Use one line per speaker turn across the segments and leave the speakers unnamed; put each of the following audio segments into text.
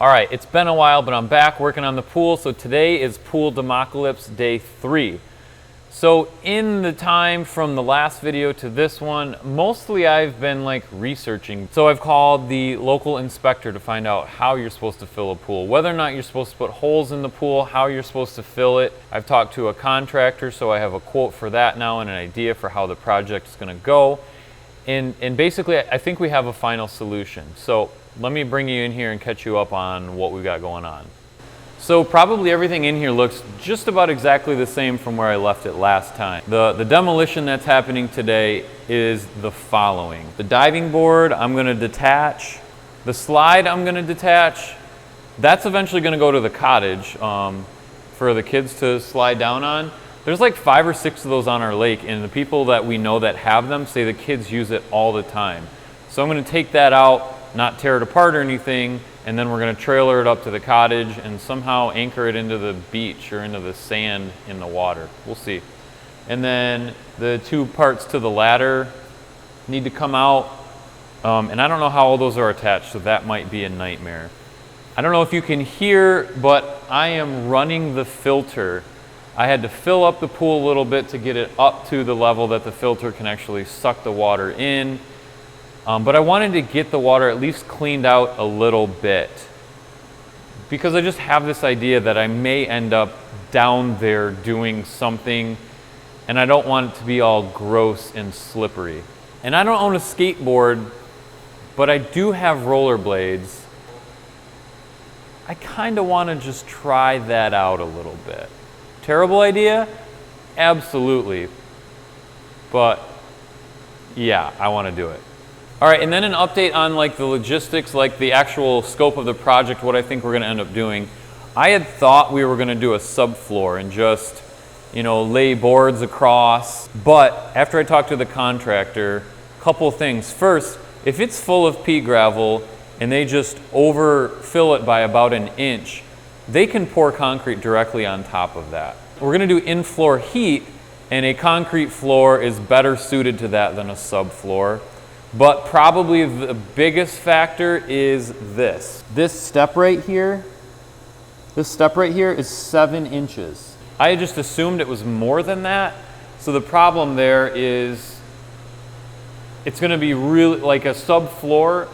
All right, it's been a while, but I'm back working on the pool. So today is Pool Democalypse Day 3. So in the time from the last video to this one, mostly I've been researching. So I've called the local inspector to find out how you're supposed to fill a pool, whether or not you're supposed to put holes in the pool, how you're supposed to fill it. I've talked to a contractor, so I have a quote for that now and an idea for how the project is going to go. And basically, I think we have a final solution. So let me bring you in here and catch you up on what we've got going on. So probably everything in here looks just about exactly the same from where I left it last time. The demolition that's happening today is the following. The diving board I'm going to detach. The slide I'm going to detach. That's eventually going to go to the cottage for the kids to slide down on. There's like 5 or 6 of those on our lake, and the people that we know that have them say the kids use it all the time. So I'm going to take that out, not tear it apart or anything, and then we're going to trailer it up to the cottage and somehow anchor it into the beach or into the sand in the water. We'll see. And then the 2 parts to the ladder need to come out, and I don't know how all those are attached, so that might be a nightmare. I don't know if you can hear, but I am running the filter. I had to fill up the pool a little bit to get it up to the level that the filter can actually suck the water in. But I wanted to get the water at least cleaned out a little bit because I just have this idea that I may end up down there doing something and I don't want it to be all gross and slippery. And I don't own a skateboard, but I do have rollerblades. I kind of want to just try that out a little bit. Terrible idea? Absolutely. But yeah, I want to do it. All right, and then an update on the logistics, the actual scope of the project, what I think we're going to end up doing. I had thought we were going to do a subfloor and just, lay boards across. But after I talked to the contractor, a couple of things. First, if it's full of pea gravel and they just overfill it by about an inch, they can pour concrete directly on top of that. We're going to do in-floor heat, and a concrete floor is better suited to that than a subfloor. But probably the biggest factor is this. This step right here is 7 inches. I just assumed it was more than that. So the problem there is it's going to be really like a subfloor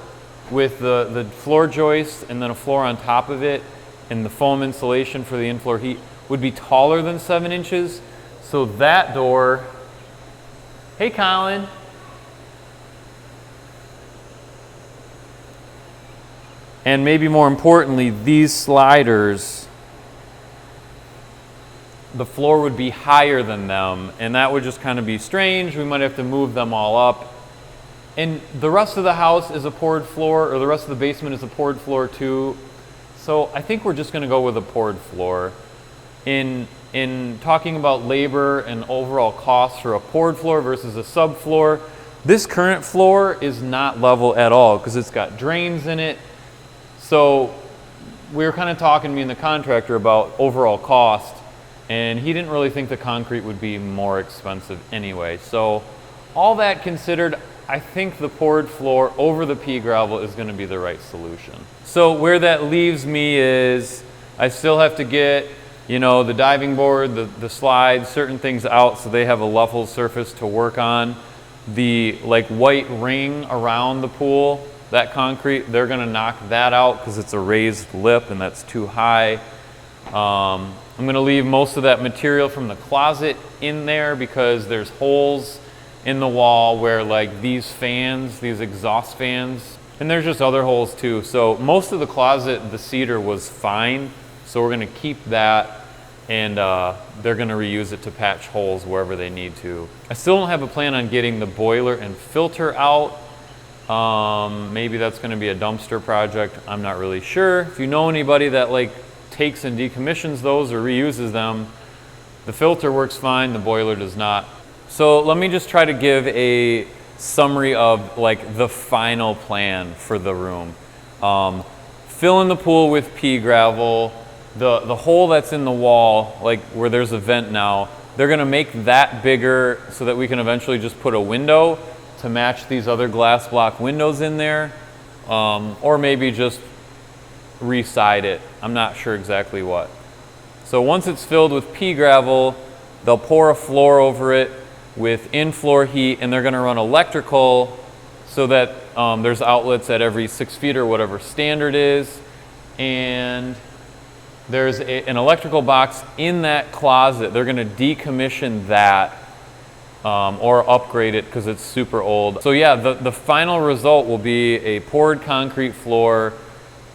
with the floor joist and then a floor on top of it, and the foam insulation for the in-floor heat would be taller than 7 inches. So that door, hey Colin. And maybe more importantly, these sliders, the floor would be higher than them, and that would just kind of be strange. We might have to move them all up. And the rest of the house is a poured floor, or the rest of the basement is a poured floor too. So I think we're just going to go with a poured floor. In talking about labor and overall costs for a poured floor versus a subfloor, this current floor is not level at all because it's got drains in it. So we were kind of talking, me and the contractor, about overall cost, and he didn't really think the concrete would be more expensive anyway. So all that considered, I think the poured floor over the pea gravel is going to be the right solution. So where that leaves me is I still have to get, the diving board, the slides, certain things out so they have a level surface to work on. The white ring around the pool, that concrete, they're going to knock that out because it's a raised lip and that's too high. I'm going to leave most of that material from the closet in there because there's holes in the wall where these fans, these exhaust fans, and there's just other holes too. So most of the closet, the cedar was fine. So we're going to keep that, and they're going to reuse it to patch holes wherever they need to. I still don't have a plan on getting the boiler and filter out. Maybe that's going to be a dumpster project. I'm not really sure. If you know anybody that takes and decommissions those or reuses them, the filter works fine, the boiler does not. So let me just try to give a summary of the final plan for the room. Fill in the pool with pea gravel. The hole that's in the wall, where there's a vent now, they're going to make that bigger so that we can eventually just put a window to match these other glass block windows in there, or maybe just re-side it. I'm not sure exactly what. So once it's filled with pea gravel, they'll pour a floor over it with in-floor heat, and they're going to run electrical so that there's outlets at every 6 feet or whatever standard is. And there's an electrical box in that closet. They're going to decommission that or upgrade it because it's super old. So yeah, the final result will be a poured concrete floor,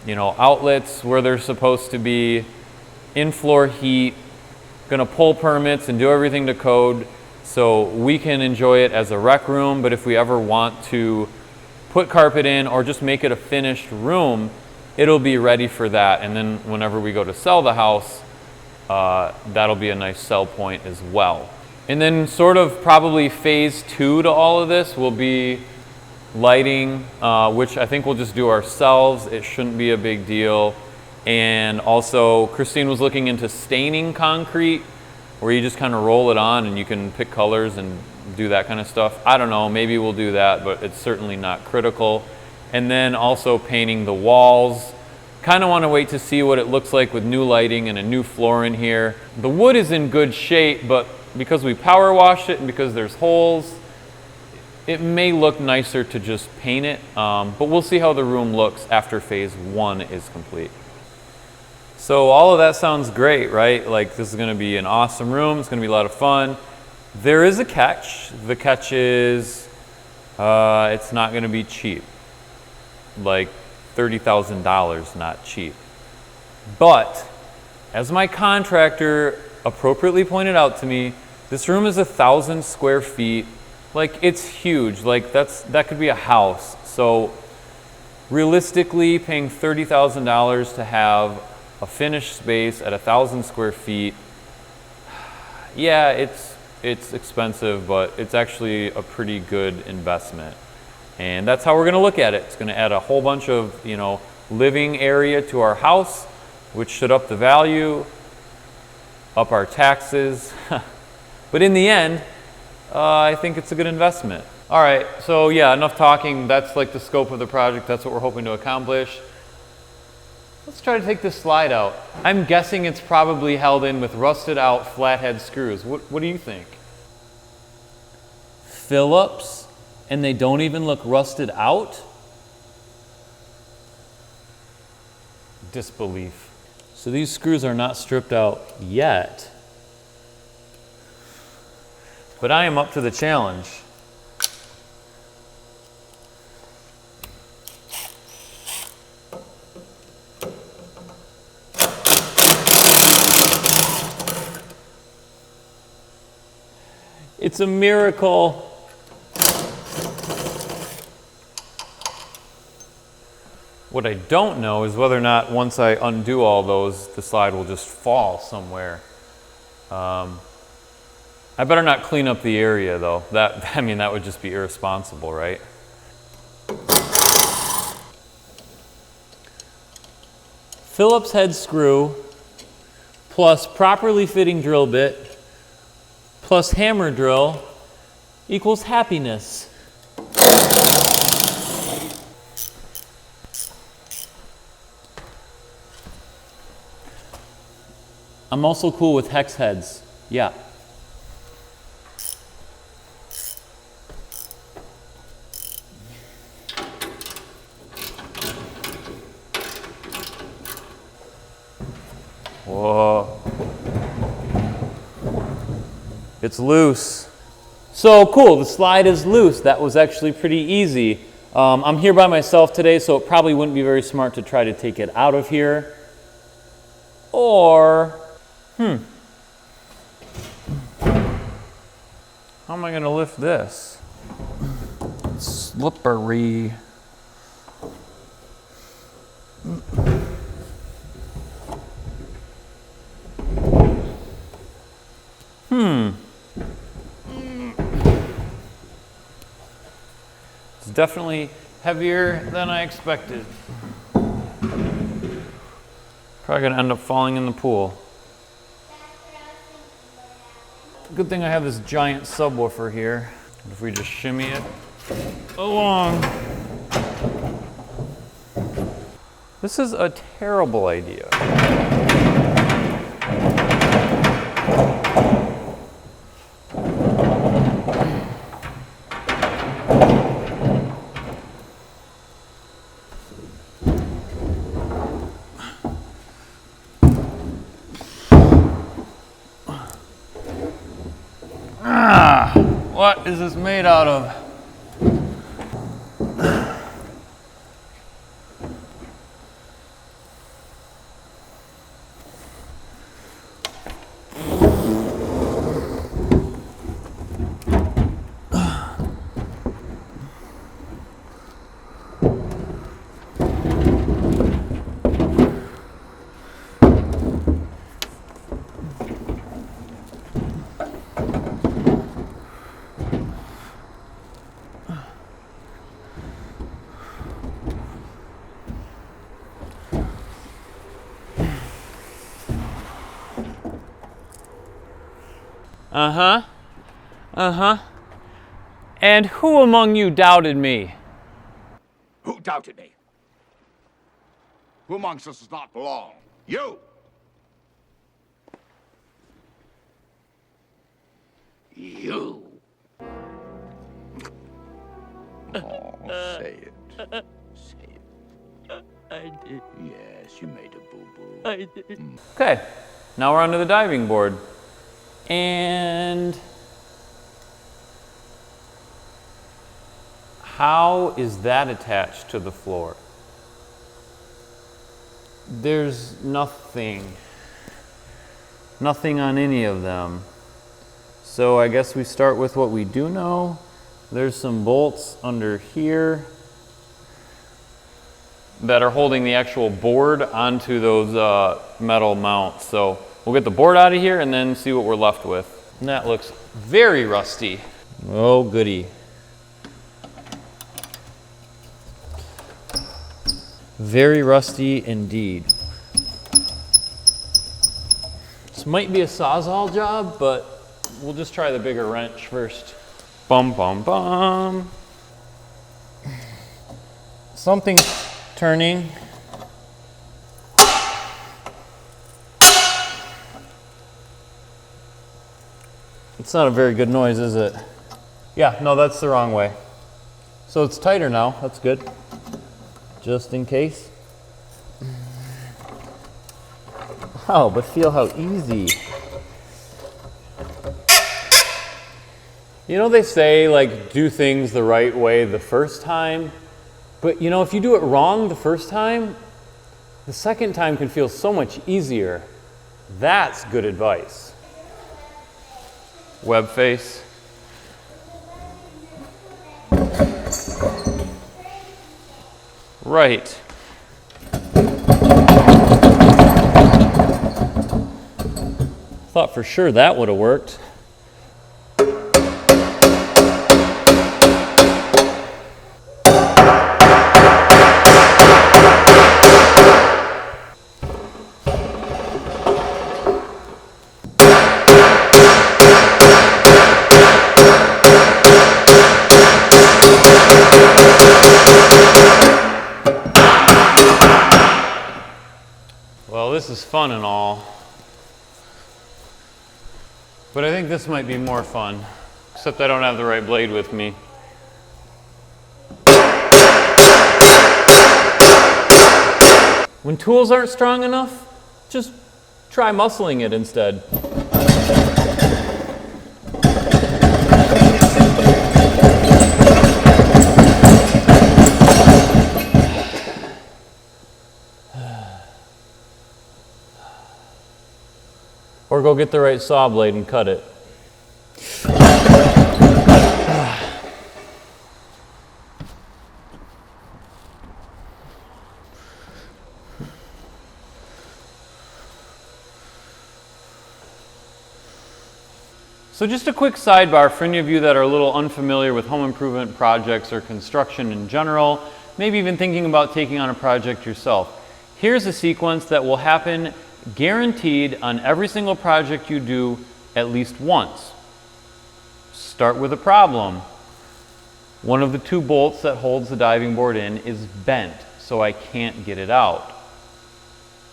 you know, outlets where they're supposed to be, in-floor heat, going to pull permits and do everything to code so we can enjoy it as a rec room. But if we ever want to put carpet in or just make it a finished room, it'll be ready for that. And then whenever we go to sell the house, that'll be a nice sell point as well. And then sort of probably phase 2 to all of this will be lighting, which I think we'll just do ourselves. It shouldn't be a big deal. And also Christine was looking into staining concrete, where you just kind of roll it on and you can pick colors and do that kind of stuff. I don't know, maybe we'll do that, but it's certainly not critical. And then also painting the walls. Kind of want to wait to see what it looks like with new lighting and a new floor in here. The wood is in good shape, but because we power washed it and because there's holes, it may look nicer to just paint it. But we'll see how the room looks after phase 1 is complete. So all of that sounds great, right? Like, this is going to be an awesome room. It's going to be a lot of fun. There is a catch. The catch is it's not going to be cheap. Like $30,000, not cheap. But as my contractor appropriately pointed out to me, this room is 1,000 square feet. Like, it's huge. Like, that could be a house. So realistically, paying $30,000 to have a finished space at 1,000 square feet, yeah, it's expensive, but it's actually a pretty good investment. And that's how we're going to look at it. It's going to add a whole bunch of, you know, living area to our house, which should up the value, up our taxes. But in the end, I think it's a good investment. All right, so yeah, enough talking. That's like the scope of the project. That's what we're hoping to accomplish. Let's try to take this slide out. I'm guessing it's probably held in with rusted out flathead screws. What do you think? Phillips, and they don't even look rusted out? Disbelief. So these screws are not stripped out yet. But I am up to the challenge. It's a miracle. What I don't know is whether or not once I undo all those, the slide will just fall somewhere. I better not clean up the area though. I mean, that would just be irresponsible, right? Phillips head screw plus properly fitting drill bit plus hammer drill equals happiness. I'm also cool with hex heads. Yeah. Whoa. It's loose. So cool, the slide is loose. That was actually pretty easy. I'm here by myself today, so it probably wouldn't be very smart to try to take it out of here. Or, how am I gonna lift this? Slippery. It's definitely heavier than I expected. Probably gonna end up falling in the pool. Good thing I have this giant subwoofer here. If we just shimmy it along. This is a terrible idea. What is this made out of? Uh-huh. Uh-huh. And who among you doubted me?
Who doubted me? Who amongst us does not belong? You! You! Oh, say it. Say it.
I did.
Yes, you made a boo-boo.
I did.
Okay, now we're onto the diving board. And how is that attached to the floor? There's nothing on any of them. So I guess we start with what we do know. There's some bolts under here that are holding the actual board onto those metal mounts. So we'll get the board out of here and then see what we're left with. And that looks very rusty. Oh, goody. Very rusty indeed. This might be a Sawzall job, but we'll just try the bigger wrench first. Bum, bum, bum. Something's turning. It's not a very good noise, is it? Yeah, no, that's the wrong way. So it's tighter now, that's good. Just in case. Wow, but feel how easy. You know, they say, like, do things the right way the first time. But, you know, if you do it wrong the first time, the second time can feel so much easier. That's good advice. Web face. Right. Thought for sure that would have worked. Well, this is fun and all, but I think this might be more fun, except I don't have the right blade with me. When tools aren't strong enough, just try muscling it instead. Or go get the right saw blade and cut it. So just a quick sidebar for any of you that are a little unfamiliar with home improvement projects or construction in general, maybe even thinking about taking on a project yourself. Here's a sequence that will happen guaranteed on every single project you do at least once. Start with a problem. One of the two bolts that holds the diving board in is bent, so I can't get it out.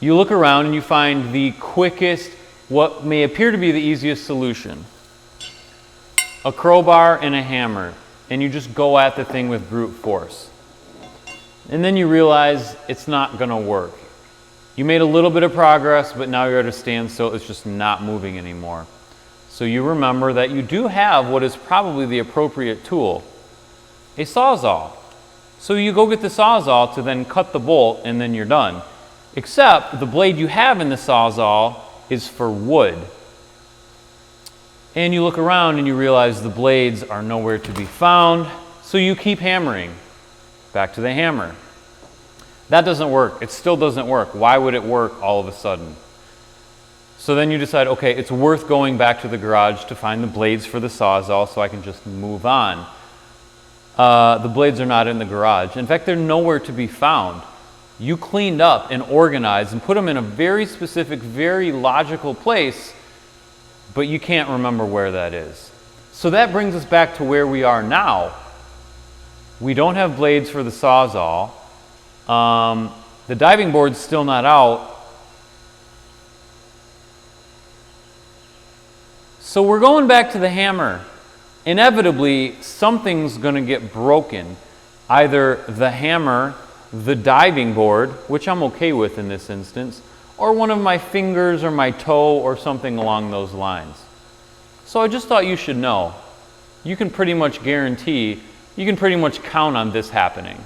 You look around and you find the quickest, what may appear to be the easiest solution. A crowbar and a hammer, and you just go at the thing with brute force. And then you realize it's not gonna work. You made a little bit of progress, but now you're at a standstill, it's just not moving anymore. So you remember that you do have what is probably the appropriate tool, a Sawzall. So you go get the Sawzall to then cut the bolt and then you're done. Except the blade you have in the Sawzall is for wood. And you look around and you realize the blades are nowhere to be found, so you keep hammering. Back to the hammer. That doesn't work. It still doesn't work. Why would it work all of a sudden? So then you decide, okay, it's worth going back to the garage to find the blades for the Sawzall so I can just move on. The blades are not in the garage. In fact, they're nowhere to be found. You cleaned up and organized and put them in a very specific, very logical place, but you can't remember where that is. So that brings us back to where we are now. We don't have blades for the Sawzall. The diving board's still not out. So we're going back to the hammer. Inevitably, something's going to get broken. Either the hammer, the diving board, which I'm okay with in this instance, or one of my fingers or my toe or something along those lines. So I just thought you should know. You can pretty much guarantee, you can pretty much count on this happening.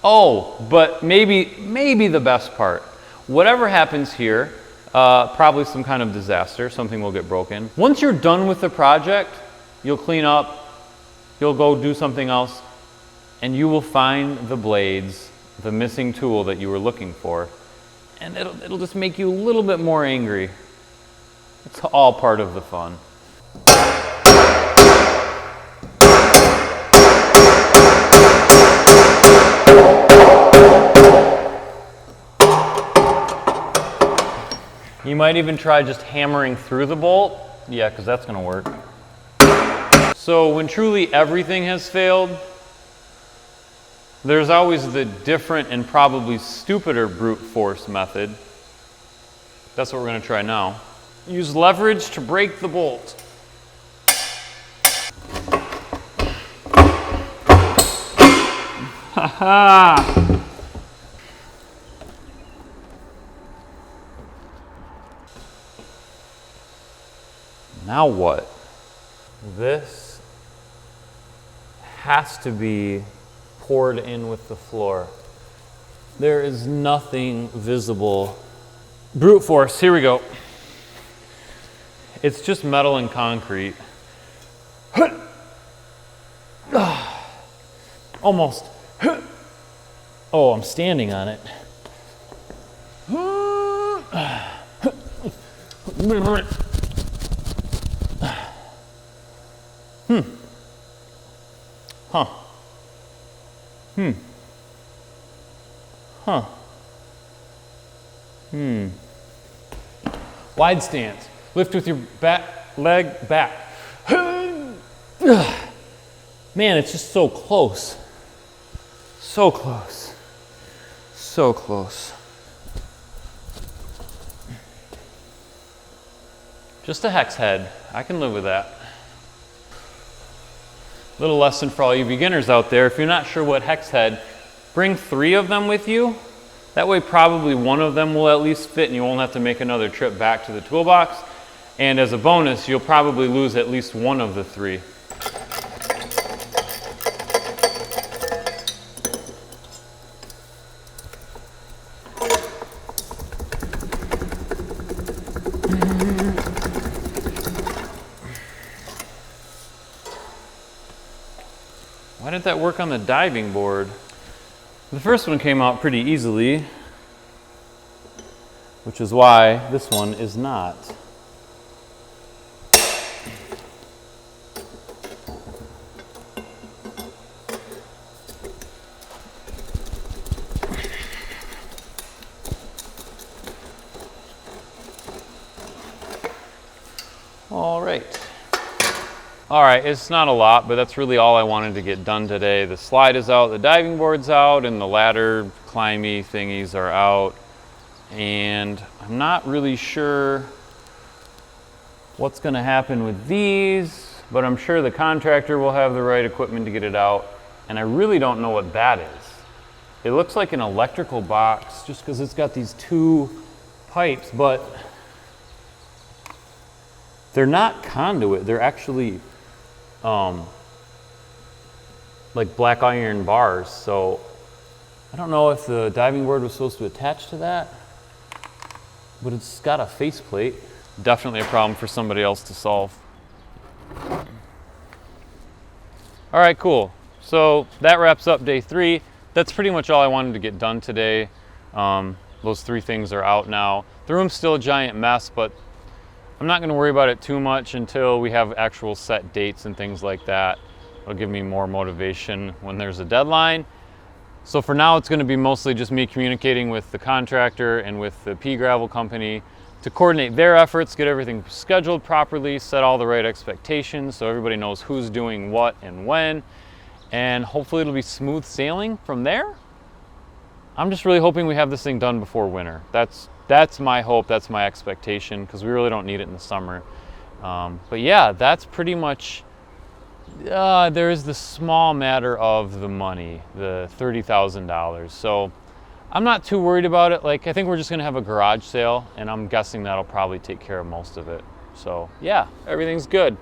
Oh, but maybe the best part. Whatever happens here, probably some kind of disaster, something will get broken. Once you're done with the project, you'll clean up, you'll go do something else, and you will find the blades, the missing tool that you were looking for, and it'll just make you a little bit more angry. It's all part of the fun. You might even try just hammering through the bolt. Yeah, because that's going to work. So when truly everything has failed, there's always the different and probably stupider brute force method. That's what we're going to try now. Use leverage to break the bolt. Ha ha! Now what? This has to be poured in with the floor. There is nothing visible. Brute force, here we go. It's just metal and concrete. Almost. Oh, I'm standing on it. Huh. Huh. Wide stance. Lift with your leg back. Man, it's just so close. So close. So close. Just a hex head. I can live with that. Little lesson for all you beginners out there. If you're not sure what hex head, bring 3 of them with you. That way probably one of them will at least fit and you won't have to make another trip back to the toolbox. And as a bonus, you'll probably lose at least one of the 3. Why didn't that work on the diving board? The first one came out pretty easily, which is why this one is not. All right. All right, it's not a lot, but that's really all I wanted to get done today. The slide is out, the diving board's out, and the ladder climby thingies are out. And I'm not really sure what's gonna happen with these, but I'm sure the contractor will have the right equipment to get it out. And I really don't know what that is. It looks like an electrical box just because it's got these two pipes, but they're not conduit, they're actually like black iron bars. So I don't know if the diving board was supposed to attach to that, but it's got a faceplate. Definitely a problem for somebody else to solve. All right, cool. So that wraps up day 3. That's pretty much all I wanted to get done today. Those 3 things are out now. The room's still a giant mess, but I'm not gonna worry about it too much until we have actual set dates and things like that. It'll give me more motivation when there's a deadline. So for now, it's gonna be mostly just me communicating with the contractor and with the pea gravel company to coordinate their efforts, get everything scheduled properly, set all the right expectations so everybody knows who's doing what and when, and hopefully it'll be smooth sailing from there. I'm just really hoping we have this thing done before winter. That's my hope, that's my expectation, because we really don't need it in the summer. But yeah, that's pretty much, there is the small matter of the money, the $30,000. So I'm not too worried about it. Like, I think we're just gonna have a garage sale, and I'm guessing that'll probably take care of most of it. So yeah, everything's good.